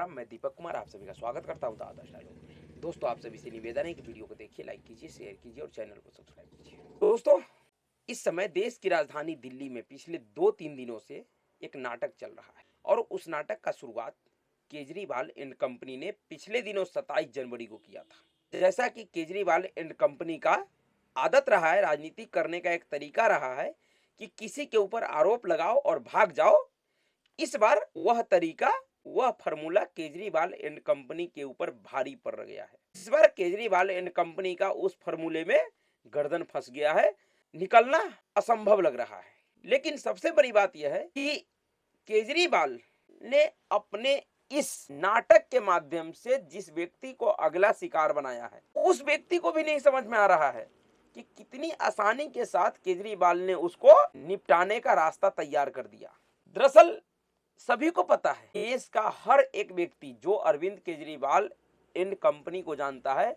राम, मैं दीपक कुमार आप सभी का स्वागत करता हूं द आदर्श डायलॉग में। दोस्तों, आप सभी से निवेदन है कि वीडियो को देखिए, लाइक कीजिए, शेयर कीजिए और चैनल को सब्सक्राइब कीजिए। दोस्तों, इस समय देश की राजधानी दिल्ली में पिछले 2-3 दिनों से एक नाटक चल रहा है और उस नाटक का शुरुआत केजरीवाल एंड कंपनी ने पिछले दिनों 27 जनवरी को किया था। जैसा कि केजरीवाल एंड कंपनी का आदत रहा है, राजनीति करने का एक तरीका रहा है कि किसी के ऊपर आरोप लगाओ और भाग जाओ। इस बार वह तरीका, वह फॉर्मूला केजरीवाल एंड कंपनी के ऊपर भारी पड़ गया है। इस बार केजरीवाल एंड कंपनी का उस फॉर्मूले में गर्दन फंस गया है, निकलना असंभव लग रहा है। लेकिन सबसे बड़ी बात यह है कि केजरीवाल ने अपने इस नाटक के माध्यम से जिस व्यक्ति को अगला शिकार बनाया है, उस व्यक्ति को भी नहीं समझ में आ रहा है कि कितनी आसानी के साथ केजरीवाल ने उसको निपटाने का रास्ता तैयार कर दिया। दरअसल सभी को पता है, देश का हर एक व्यक्ति जो अरविंद केजरीवाल एंड कंपनी को जानता है,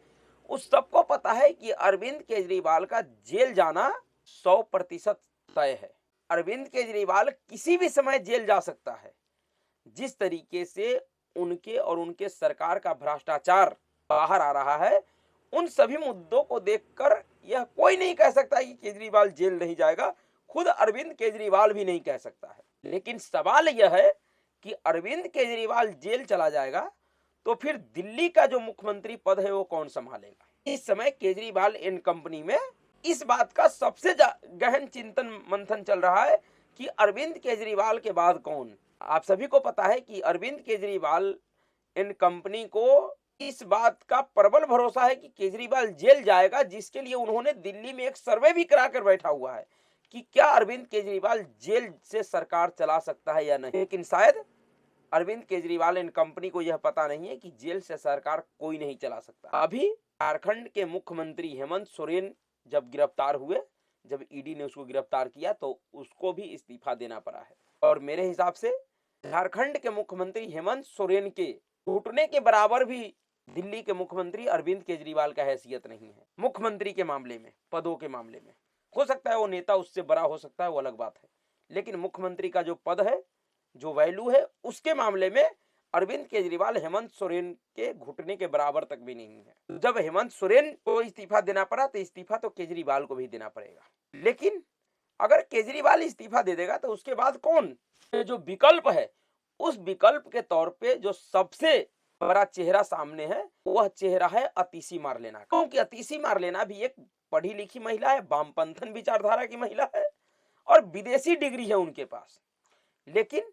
उस सबको पता है कि अरविंद केजरीवाल का जेल जाना 100% तय है। अरविंद केजरीवाल किसी भी समय जेल जा सकता है। जिस तरीके से उनके और उनके सरकार का भ्रष्टाचार बाहर आ रहा है, उन सभी मुद्दों को देखकर यह कोई नहीं कह सकता कि केजरीवाल जेल नहीं जाएगा। खुद अरविंद केजरीवाल भी नहीं कह सकता है। लेकिन सवाल यह है कि अरविंद केजरीवाल जेल चला जाएगा तो फिर दिल्ली का जो मुख्यमंत्री पद है वो कौन संभालेगा। इस समय केजरीवाल एंड कंपनी में इस बात का सबसे गहन चिंतन मंथन चल रहा है कि अरविंद केजरीवाल के बाद कौन। आप सभी को पता है कि अरविंद केजरीवाल एंड कंपनी को इस बात का प्रबल भरोसा है कि केजरीवाल जेल जाएगा, जिसके लिए उन्होंने दिल्ली में एक सर्वे भी कराकर बैठा हुआ है कि क्या अरविंद केजरीवाल जेल से सरकार चला सकता है या नहीं। लेकिन शायद अरविंद केजरीवाल एंड कंपनी को यह पता नहीं है कि जेल से सरकार कोई नहीं चला सकता। अभी झारखंड के मुख्यमंत्री हेमंत सोरेन जब गिरफ्तार हुए, जब ईडी ने उसको गिरफ्तार किया, तो उसको भी इस्तीफा देना पड़ा है। और मेरे हिसाब से झारखंड के मुख्यमंत्री हेमंत सोरेन के घुटने के बराबर भी दिल्ली के मुख्यमंत्री अरविंद केजरीवाल का हैसियत नहीं है। मुख्यमंत्री के मामले में, पदों के मामले में हो सकता है वो नेता उससे बड़ा हो सकता है, वो अलग बात है, लेकिन मुख्यमंत्री का जो पद है, जो वैल्यू है, उसके मामले में अरविंद केजरीवाल हेमंत सोरेन के घुटने के बराबर तक भी नहीं है। जब हेमंत सोरेन को इस्तीफा देना पड़ा तो इस्तीफा तो केजरीवाल को भी देना पड़ेगा। लेकिन अगर केजरीवाल इस्तीफा दे देगा तो उसके बाद कौन? जो विकल्प है, उस विकल्प के तौर पे जो सबसे बड़ा चेहरा सामने है, वह चेहरा है अतिशी मारलेना। क्योंकि अतिशी मारलेना भी एक पढ़ी लिखी महिला है, वामपंथन विचारधारा की महिला है और विदेशी डिग्री है उनके पास। लेकिन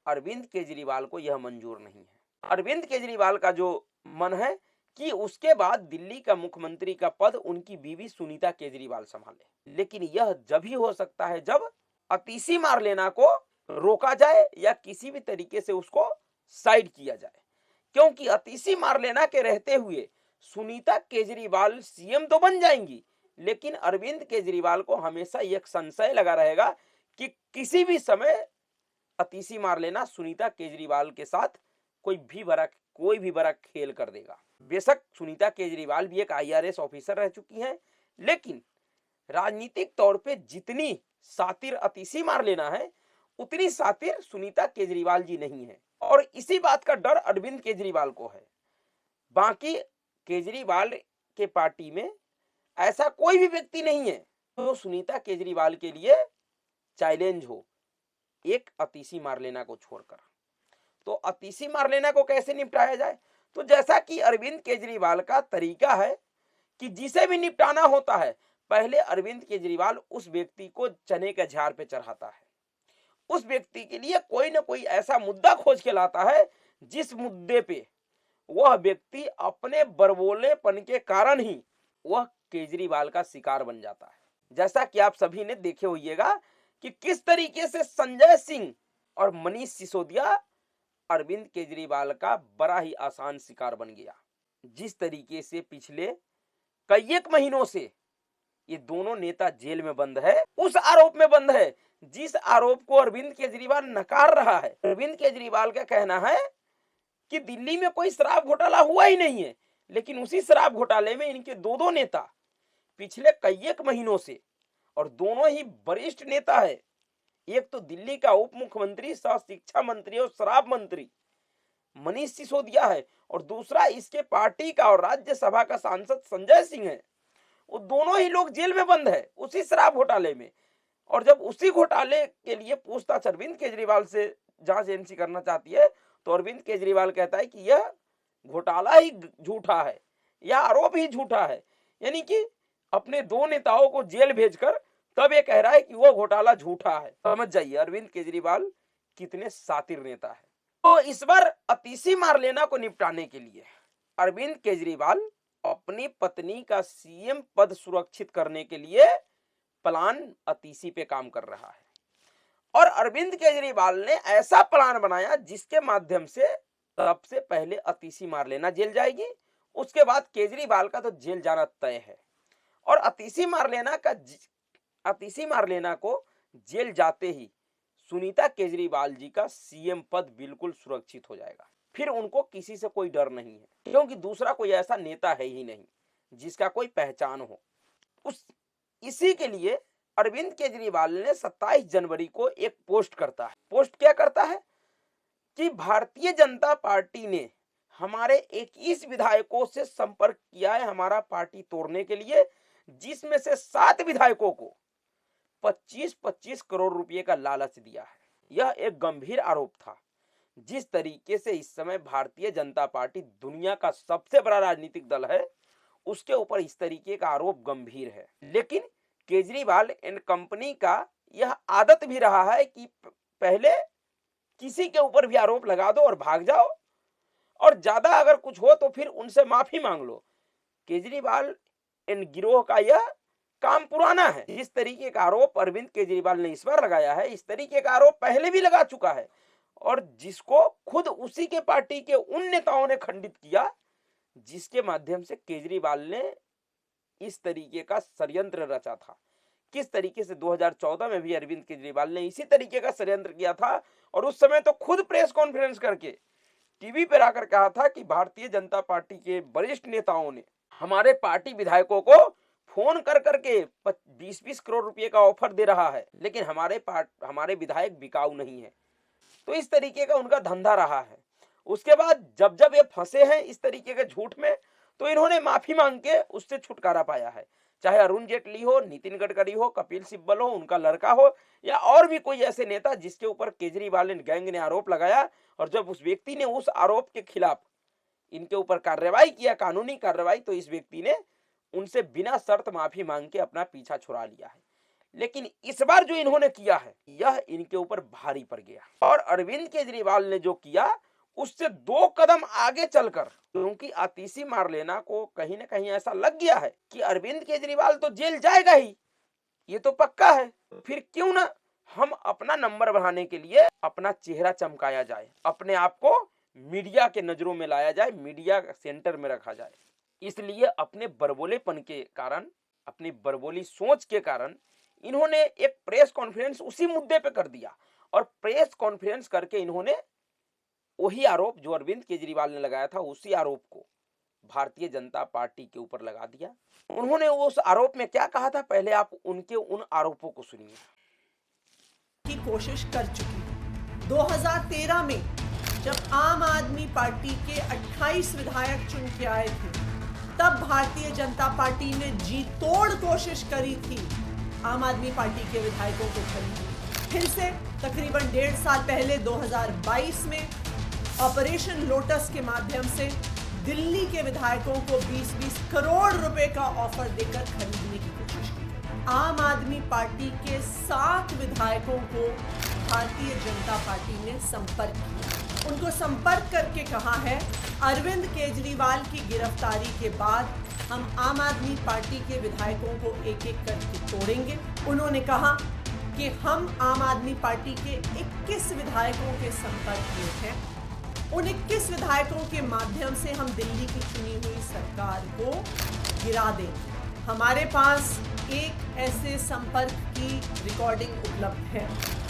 अरविंद केजरीवाल को यह मंजूर नहीं है। अरविंद केजरीवाल का जो मन है कि उसके बाद दिल्ली का मुख्यमंत्री का पद उनकी बीवी सुनीता केजरीवाल संभाले। लेकिन यह जब ही हो सकता है जब अतिशी मारलेना को रोका जाए या किसी भी तरीके से उसको साइड किया जाए। क्योंकि अतिशी मारलेना के रहते हुए सुनीता केजरीवाल सीएम तो बन जाएंगी, लेकिन अरविंद केजरीवाल को हमेशा एक संशय लगा रहेगा कि किसी भी समय अतिशी मारलेना सुनीता केजरीवाल के साथ कोई भी बड़ा खेल कर देगा। बेशक सुनीता केजरीवाल भी एक आईआरएस ऑफिसर रह चुकी हैं, लेकिन राजनीतिक तौर पे जितनी शातिर अतिशी मारलेना है, उतनी शातिर सुनीता केजरीवाल जी नहीं है। और इसी बात का डर अरविंद केजरीवाल को है। बाकी केजरीवाल के पार्टी में ऐसा कोई भी व्यक्ति नहीं है जो सुनीता केजरीवाल के लिए चैलेंज हो, एक अतिशी मारलेना को छोड़कर। तो अतिशी मारलेना को कैसे निपटाया जाए? तो जैसा कि अरविंद केजरीवाल का तरीका है कि जिसे भी निपटाना होता है, पहले अरविंद केजरीवाल उस व्यक्ति को चने के झाड़ पे चढ़ाता है। उस व्यक्ति के लिए कोई ना कोई ऐसा मुद्दा खोज के लाता है जिस मुद्दे पे वह व्यक्ति अपने बरबोलेपन के कारण ही वह केजरीवाल का शिकार बन जाता है। जैसा कि आप सभी ने देखे होइएगा कि किस तरीके से संजय सिंह और मनीष सिसोदिया अरविंद केजरीवाल का बड़ा ही आसान शिकार बन गया। जिस तरीके से पिछले कई एक महीनों से ये दोनों नेता जेल में बंद है, उस आरोप में बंद है जिस आरोप को अरविंद केजरीवाल नकार रहा है। अरविंद केजरीवाल का कहना है कि दिल्ली में कोई शराब घोटाला हुआ ही नहीं है, लेकिन उसी शराब घोटाले में इनके दो नेता पिछले कई एक महीनों से, और दोनों ही वरिष्ठ नेता है, एक तो दिल्ली का उप मुख्यमंत्री, सह शिक्षा मंत्री और शराब मंत्री, मनीष सिसोदिया है और दूसरा इसके पार्टी का और राज्यसभा का सांसद संजय सिंह है। वो दोनों ही लोग जेल में बंद है उसी शराब घोटाले में। और जब उसी घोटाले के लिए पूछताछ अरविंद केजरीवाल से जांच एजेंसी करना चाहती है तो अरविंद केजरीवाल कहता है कि यह घोटाला ही झूठा है, यह आरोप ही झूठा है। यानी कि अपने दो नेताओं को जेल भेजकर तब ये कह रहा है कि वह घोटाला झूठा है। समझ जाइए अरविंद केजरीवाल कितने शातिर नेता है। तो इस बार अतीसी मारलेना को निपटाने के लिए अरविंद केजरीवाल अपनी पत्नी का सीएम पद सुरक्षित करने के लिए प्लान अतीसी पे काम कर रहा है। और अरविंद केजरीवाल ने ऐसा प्लान बनाया जिसके माध्यम से सबसे पहले अतीसी मारलेना जेल जाएगी, उसके बाद केजरीवाल का तो जेल जाना तय है। और अतीसी मारलेना को जेल जाते ही सुनीता केजरीवाल जी का सीएम पद बिल्कुल सुरक्षित हो जाएगा। फिर उनको किसी से कोई डर नहीं है, क्योंकि दूसरा कोई ऐसा नेता है ही नहीं जिसका कोई पहचान हो। इसी के लिए अरविंद केजरीवाल ने 27 जनवरी को एक पोस्ट करता है। पोस्ट क्या करता है कि भारतीय जनता पार्टी ने हमारे 21 विधायकों से संपर्क किया है हमारा पार्टी तोड़ने के लिए, जिसमें से 7 विधायकों को 25-25 करोड़ रुपए का लालच दिया है। यह एक गंभीर आरोप था। जिस तरीके से इस समय भारतीय जनता पार्टी दुनिया का सबसे बड़ा राजनीतिक दल है, उसके ऊपर इस तरीके का आरोप गंभीर है। लेकिन केजरीवाल एंड कंपनी का यह आदत भी रहा है कि पहले किसी के ऊपर भी आरोप लगा दो और भाग जाओ, और ज्यादा अगर कुछ हो तो फिर उनसे माफी मांग लो। केजरीवाल एंड गिरोह का यह काम पुराना है। जिस तरीके का आरोप अरविंद केजरीवाल ने इस बार लगाया है, इस तरीके का आरोप पहले भी लगा चुका है, और जिसको खुद उसी के पार्टी के उन नेताओं ने खंडित किया जिसके माध्यम से केजरीवाल ने इस तरीके का षड्यंत्र रचा था। किस तरीके से 2014 में भी अरविंद केजरीवाल ने इसी तरीके का षड्यंत्र किया था, और उस समय तो खुद प्रेस कॉन्फ्रेंस करके टीवी पर आकर कहा था कि भारतीय जनता पार्टी के वरिष्ठ नेताओं ने हमारे पार्टी विधायकों को फोन कर करके 20-20 करोड़ रुपए का ऑफर दे रहा है, लेकिन हमारे विधायक बिकाऊ नहीं है। तो इस तरीके का उनका धंधा रहा है। उसके बाद जब जब ये फंसे हैं इस तरीके के झूठ में, तो इन्होंने माफी मांग के उससे छुटकारा पाया है। चाहे अरुण जेटली हो, नितिन गडकरी हो, कपिल सिब्बल हो, उनका लड़का हो, या और भी कोई ऐसे नेता जिसके ऊपर केजरीवाल एंड गैंग ने आरोप लगाया, और जब उस व्यक्ति ने उस आरोप के खिलाफ इनके ऊपर कार्रवाई किया, कानूनी कार्रवाई, तो इस व्यक्ति ने उनसे बिना शर्त माफी मांग के अपना पीछा छुड़ा लिया है। लेकिन इस बार जो इन्होंने किया है यह इनके ऊपर भारी पड़ गया। और अरविंद केजरीवाल ने जो किया उससे 2 कदम आगे चलकर, क्योंकि अतीसी मारलेना को कहीं ना कहीं ऐसा लग गया है कि अरविंद केजरीवाल तो जेल जाएगा ही, ये तो पक्का है, फिर क्यों ना हम अपना नंबर बढ़ाने के लिए अपना चेहरा चमकाया जाए, अपने आप को मीडिया के नजरों में लाया जाए, मीडिया सेंटर में रखा जाए। इसलिए अपने बरबोलेपन के कारण, अपनी बरबोली सोच के कारण इन्होंने एक प्रेस कॉन्फ्रेंस उसी मुद्दे पे कर दिया, और प्रेस कॉन्फ्रेंस करके इन्होंने वही आरोप जो अरविंद केजरीवाल ने लगाया था, उसी आरोप को भारतीय जनता पार्टी के ऊपर लगा दिया। उन्होंने उस आरोप में क्या कहा था, पहले आप उनके उन आरोपों को सुनिए। की कोशिश कर चुकी। 2013 में जब आम आदमी पार्टी के 28 विधायक चुन के आए थे, तब भारतीय जनता पार्टी ने जी तोड़ कोशिश करी थी आम आदमी पार्टी के विधायकों को खरीदने। फिर से तकरीबन 1.5 साल पहले 2022 में ऑपरेशन लोटस के माध्यम से दिल्ली के विधायकों को 20-20 करोड़ रुपए का ऑफर देकर खरीदने की कोशिश की। आम आदमी पार्टी के 7 विधायकों को भारतीय जनता पार्टी ने संपर्क किया। उनको संपर्क करके कहा है, अरविंद केजरीवाल की गिरफ्तारी के बाद हम आम आदमी पार्टी के विधायकों को एक एक करके तोड़ेंगे। उन्होंने कहा कि हम आम आदमी पार्टी के 21 विधायकों के संपर्क में हैं। उन 21 विधायकों के माध्यम से हम दिल्ली की चुनी हुई सरकार को गिरा देंगे। हमारे पास एक ऐसे संपर्क की रिकॉर्डिंग उपलब्ध है।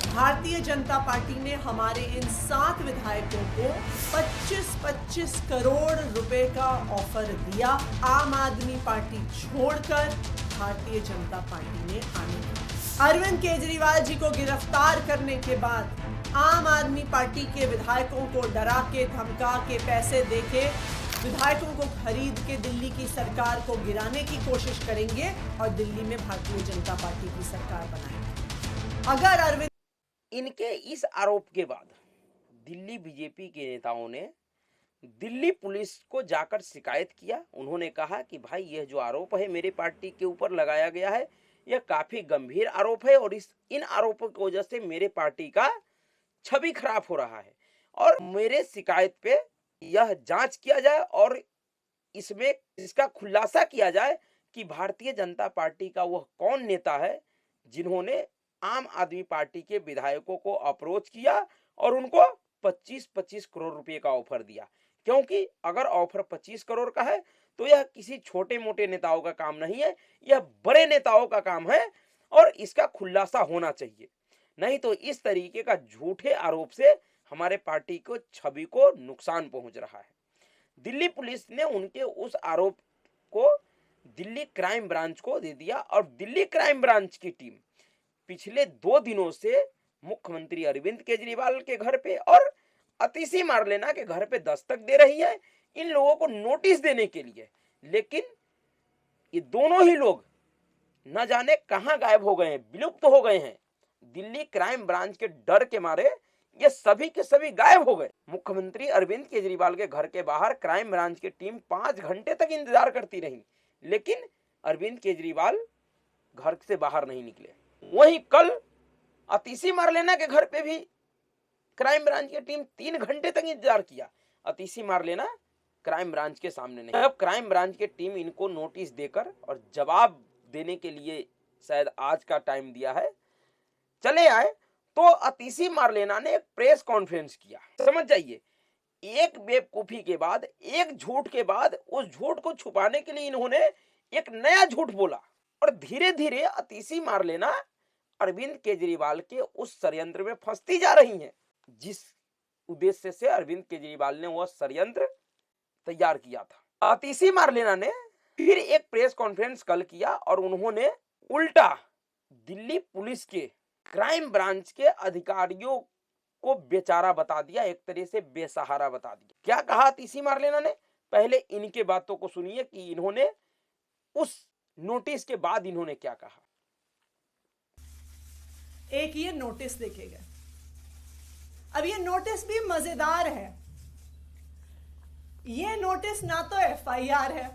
भारतीय जनता पार्टी ने हमारे इन 7 विधायकों को 25-25 करोड़ रुपए का ऑफर दिया आम आदमी पार्टी छोड़कर भारतीय जनता पार्टी ने आने का। अरविंद केजरीवाल जी को गिरफ्तार करने के बाद आम आदमी पार्टी के विधायकों को डरा के धमका के पैसे देके विधायकों को खरीद के दिल्ली की सरकार को गिराने की कोशिश करेंगे और दिल्ली में भारतीय जनता पार्टी की सरकार बनाएंगे। अगर अरविंद इनके इस आरोप के बाद दिल्ली बीजेपी के नेताओं ने दिल्ली पुलिस को जाकर शिकायत किया। उन्होंने कहा कि भाई यह जो आरोप है मेरे पार्टी के ऊपर लगाया गया है यह काफी गंभीर आरोप है और इन आरोपों की वजह से मेरे पार्टी का छवि खराब हो रहा है और मेरे शिकायत पे यह जांच किया जाए और इसमें इसका खुलासा किया जाए कि भारतीय जनता पार्टी का वह कौन नेता है जिन्होंने आम आदमी पार्टी के विधायकों को अप्रोच किया और उनको 25-25 करोड़ रुपए का ऑफर दिया। क्योंकि अगर ऑफर 25 करोड़ का है तो यह किसी छोटे मोटे नेताओं का काम नहीं है, यह बड़े नेताओं का काम है और इसका खुलासा होना चाहिए। नहीं तो इस तरीके का झूठे आरोप से हमारे पार्टी को छवि को नुकसान पहुंच रहा है। दिल्ली पुलिस ने उनके उस आरोप को दिल्ली क्राइम ब्रांच को दे दिया और दिल्ली क्राइम ब्रांच की टीम पिछले 2 दिनों से मुख्यमंत्री अरविंद केजरीवाल के घर पे और अतिशी मारलेना के घर पे दस्तक दे रही है इन लोगों को नोटिस देने के लिए। लेकिन ये दोनों ही लोग न जाने कहां गायब हो गए हैं, विलुप्त हो गए हैं। दिल्ली क्राइम ब्रांच के डर के मारे ये सभी के सभी गायब हो गए। मुख्यमंत्री अरविंद केजरीवाल के घर के बाहर क्राइम ब्रांच की टीम 5 घंटे तक इंतजार करती रही, लेकिन अरविंद केजरीवाल घर से बाहर नहीं निकले। वहीं कल अतिशी मारलेना के घर पे भी क्राइम ब्रांच की टीम 3 घंटे तक इंतजार किया। अतिशी मारलेना क्राइम ब्रांच के सामने नहीं। अब क्राइम ब्रांच की टीम इनको नोटिस देकर और जवाब देने के लिए शायद आज का टाइम दिया है, चले आए तो अतिशी मारलेना ने एक प्रेस कॉन्फ्रेंस किया। समझ जाइए, एक बेवकूफी के बाद, एक झूठ के बाद उस झूठ को छुपाने के लिए इन्होंने एक नया झूठ बोला और धीरे धीरे अतिशी मारलेना अरविंद केजरीवाल के उस षड्यंत्र में फंसती जा रही हैं, जिस उद्देश्य से अरविंद केजरीवाल ने वह षड्यंत्र तैयार किया था। अतिशी मारलेना ने फिर एक प्रेस कॉन्फ्रेंस कल किया और उन्होंने उल्टा दिल्ली पुलिस के क्राइम ब्रांच के अधिकारियों को बेचारा बता दिया, एक तरह से बेसहारा बता दिया। क्या कहा अतिशी मारलेना ने? पहले इनके बातों को सुनिए कि इन्होंने उस नोटिस के बाद इन्होंने क्या कहा। एक ये नोटिस देखेगा। अब ये नोटिस भी मजेदार है। ये नोटिस ना तो एफआईआर है,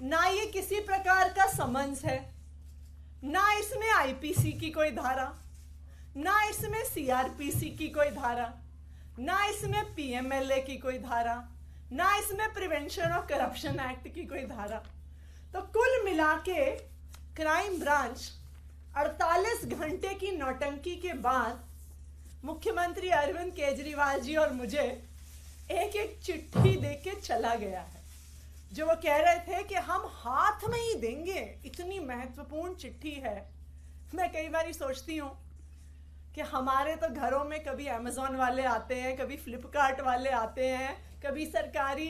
ना ये किसी प्रकार का समन्स है, ना इसमें आईपीसी की कोई धारा, ना इसमें सीआरपीसी की कोई धारा, ना इसमें पीएमएलए की कोई धारा, ना इसमें प्रिवेंशन ऑफ करप्शन एक्ट की कोई धारा। तो कुल मिला के क्राइम ब्रांच 48 घंटे की नौटंकी के बाद मुख्यमंत्री अरविंद केजरीवाल जी और मुझे एक एक चिट्ठी देके चला गया है, जो वो कह रहे थे कि हम हाथ में ही देंगे। इतनी महत्वपूर्ण चिट्ठी है। मैं कई बार सोचती हूँ कि हमारे तो घरों में कभी अमेजोन वाले आते हैं, कभी फ्लिपकार्ट वाले आते हैं, कभी सरकारी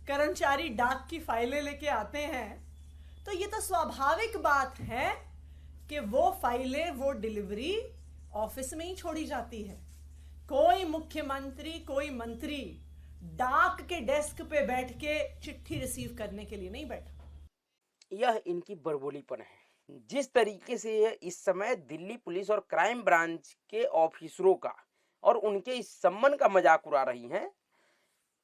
कर्मचारी डाक की फाइलें लेके आते हैं। तो ये तो स्वाभाविक बात है कि वो फाइलें, वो डिलीवरी ऑफिस में ही छोड़ी जाती है। कोई मुख्यमंत्री, कोई मंत्री डाक के डेस्क पे बैठ के चिट्ठी रिसीव करने के लिए नहीं बैठा। यह इनकी बड़बोलीपन है। जिस तरीके से ये इस समय दिल्ली पुलिस और क्राइम ब्रांच के ऑफिसरों का और उनके इस सम्मान का मजाक उड़ा रही हैं,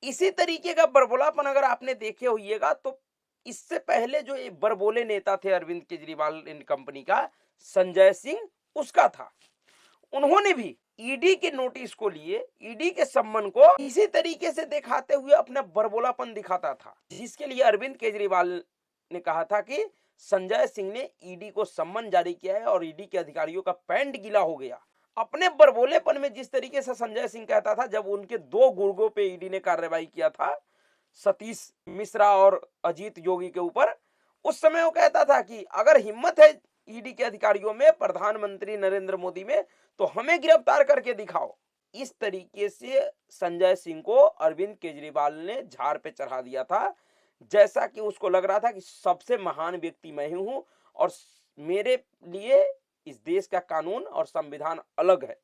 इसी तरीके का बड़बोलापन अगर आपने देखे होइएगा तो इससे पहले जो ये बड़बोले नेता थे अरविंद केजरीवाल इन कंपनी का, संजय सिंह, उसका था। उन्होंने भी ईडी के नोटिस को लिए, ईडी के सम्मान को इसी तरीके से दिखाते हुए अपना बड़बोलापन दिखाता था, जिसके लिए अरविंद केजरीवाल ने कहा था कि संजय सिंह ने ईडी को सम्मान जारी किया है और ईडी के अधिकारियों का पैंट गीला हो गया। अपने बड़बोलेपन में जिस तरीके से संजय सिंह कहता था, जब उनके 2 गुर्गों पे ईडी ने कार्रवाई किया था, सतीश मिश्रा और अजीत जोगी के ऊपर, उस समय वो कहता था कि अगर हिम्मत है ईडी के अधिकारियों में, प्रधानमंत्री नरेंद्र मोदी में, तो हमें गिरफ्तार करके दिखाओ। इस तरीके से संजय सिंह को अरविंद केजरीवाल ने झाड़ पे चढ़ा दिया था, जैसा कि उसको लग रहा था कि सबसे महान व्यक्ति मैं ही हूं और मेरे लिए इस देश का कानून और संविधान अलग है।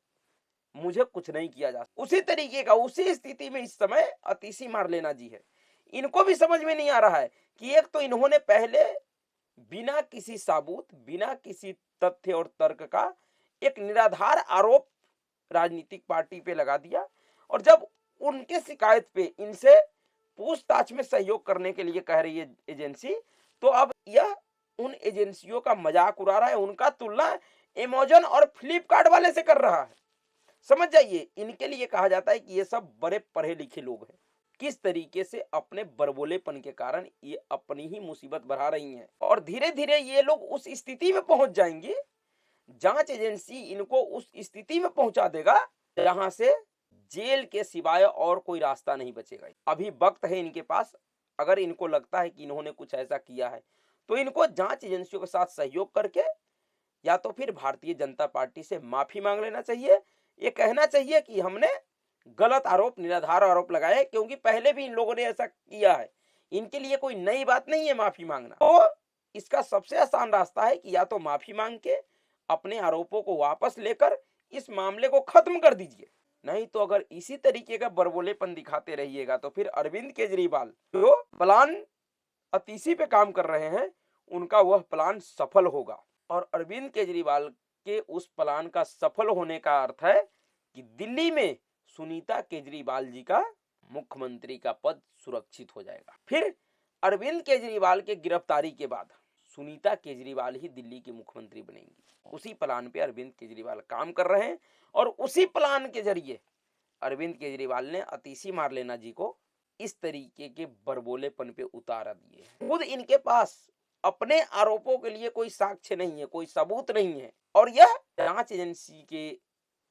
मुझे कुछ नहीं किया जा सकता। उसी तरीके का, उसी स्थिति में इस समय अतीसी मारलेना जी है। इनको भी समझ में नहीं आ रहा है कि एक तो इन्होंने पहले बिना किसी सबूत, बिना किसी तथ्य और तर्क का एक निराधार आरोप राजनीतिक पार्टी पे लगा दिया, और जब उनके शिकायत पे इनसे पूछताछ में सहयोग करने के लिए कह रही है एजेंसी, तो अब यह उन एजेंसियों का मजाक उड़ा रहा है। उनका तुलना अमेज़न और फ्लिपकार्ट वाले से कर रहा है। समझ जाइए, इनके लिए कहा जाता है कि ये सब बड़े पढ़े लिखे लोग हैं। किस तरीके से अपने बड़बोलेपन के कारण ये अपनी ही मुसीबत बढ़ा रही हैं, और धीरे धीरे ये लोग उस स्थिति में पहुंच जाएंगे, जांच एजेंसी इनको उस स्थिति में पहुंचा देगा जहां से जेल के सिवाय और कोई रास्ता नहीं बचेगा। अभी वक्त है इनके पास। अगर इनको लगता है कि इन्होंने कुछ ऐसा किया है, तो इनको जांच एजेंसियों के साथ सहयोग करके या तो फिर भारतीय जनता पार्टी से माफी मांग लेना चाहिए। ये कहना चाहिए कि हमने गलत आरोप, निराधार आरोप लगाए, क्योंकि पहले भी इन लोगों ने ऐसा किया है। इनके लिए कोई नई बात नहीं है माफी मांगना। तो इसका सबसे आसान रास्ता है कि या तो माफी मांग के अपने आरोपों को वापस लेकर इस मामले को खत्म कर दीजिए। नहीं तो अगर इसी तरीके का बरबोलेपन दिखाते रहिएगा तो फिर अरविंद केजरीवाल जो प्लान अतीसी पे काम कर रहे हैं, उनका वह प्लान सफल होगा। और अरविंद केजरीवाल के उस प्लान का सफल होने का अर्थ है कि दिल्ली में सुनीता केजरीवाल जी का मुख्यमंत्री का पद सुरक्षित हो जाएगा। फिर अरविंद केजरीवाल के गिरफ्तारी के बाद सुनीता केजरीवाल ही दिल्ली की मुख्यमंत्री बनेंगी। उसी प्लान पे अरविंद केजरीवाल काम कर रहे हैं, और उसी प्लान के जरिए अरविंद केजरीवाल ने अतीसी मारलेना जी को इस तरीके के बरबोलेपन पे उतारा दिए। खुद इनके पास अपने आरोपों के लिए कोई साक्ष्य नहीं है, कोई सबूत नहीं है, और यह जांच एजेंसी के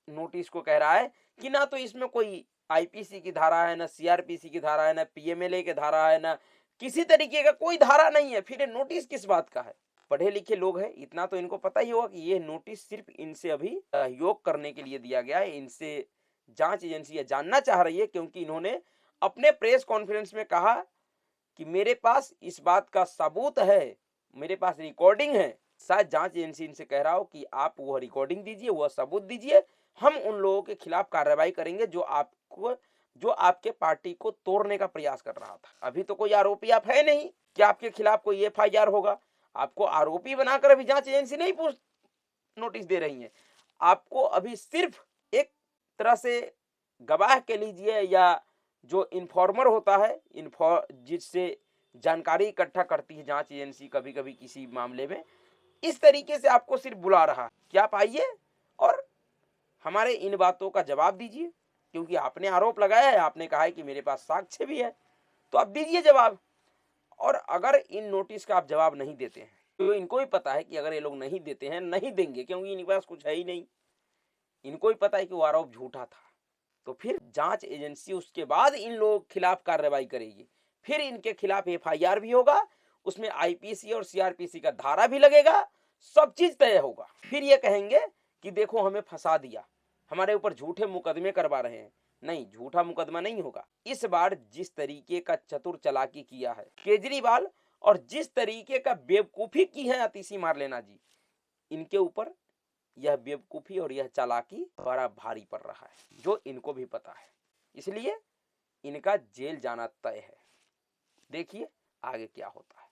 नोटिस को कह रहा है कि ना तो इसमें कोई आईपीसी की धारा है, ना सीआरपीसी की धारा है, ना पीएमएलए की धारा है, ना किसी तरीके का कोई धारा नहीं है। फिर ये नोटिस किस बात का है? पढ़े लिखे लोग हैं, इतना तो इनको पता ही होगा कि ये नोटिस सिर्फ इनसे अभी सहयोग करने के लिए दिया गया है। इनसे जांच एजेंसी यह जानना चाह रही है, क्योंकि इन्होंने अपने प्रेस कॉन्फ्रेंस में कहा कि मेरे पास इस बात का सबूत है, मेरे पास रिकॉर्डिंग है। शायद जांच एजेंसी इनसे कह रहा हो कि आप वह रिकॉर्डिंग दीजिए, वह सबूत दीजिए, हम उन लोगों के खिलाफ कार्रवाई करेंगे जो आपके पार्टी को तोड़ने का प्रयास कर रहा था। अभी तो कोई आरोपी आप है नहीं कि आपके खिलाफ कोई एफआईआर होगा। आपको आरोपी बनाकर अभी जांच एजेंसी नहीं पूछ नोटिस दे रही है। आपको अभी सिर्फ एक तरह से गवाह के लीजिए, या जो इन्फॉर्मर होता है, जिससे जानकारी इकट्ठा करती है जांच एजेंसी कभी कभी किसी मामले में, इस तरीके से आपको सिर्फ बुला रहा है कि आप आइए और हमारे इन बातों का जवाब दीजिए, क्योंकि आपने आरोप लगाया है, आपने कहा है कि मेरे पास साक्ष्य भी है, तो आप दीजिए जवाब। और अगर इन नोटिस का आप जवाब नहीं देते हैं, तो इनको भी पता है कि अगर ये लोग नहीं देते हैं, नहीं देंगे, क्योंकि इनके पास कुछ है ही नहीं, इनको भी पता है कि वो आरोप झूठा था, तो फिर जांच एजेंसी उसके बाद इन लोगों के खिलाफ कार्रवाई करेगी। फिर इनके खिलाफ एफआईआर भी होगा, उसमें आईपीसी और सीआरपीसी का धारा भी लगेगा, सब चीज तय होगा। फिर ये कहेंगे कि देखो हमें फंसा दिया, हमारे ऊपर झूठे मुकदमे करवा रहे हैं। नहीं, झूठा मुकदमा नहीं होगा। इस बार जिस तरीके का चतुर चालाकी किया है केजरीवाल, और जिस तरीके का बेवकूफी की है अतीसी मारलेना जी, इनके ऊपर यह बेवकूफी और यह चालाकी बड़ा भारी पड़ रहा है, जो इनको भी पता है। इसलिए इनका जेल जाना तय है। देखिए आगे क्या होता है।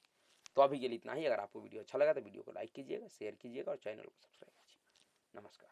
तो अभी के लिए इतना ही। अगर आपको वीडियो अच्छा लगा तो वीडियो को लाइक कीजिएगा, शेयर कीजिएगा और चैनल को सब्सक्राइब कीजिएगा। नमस्कार।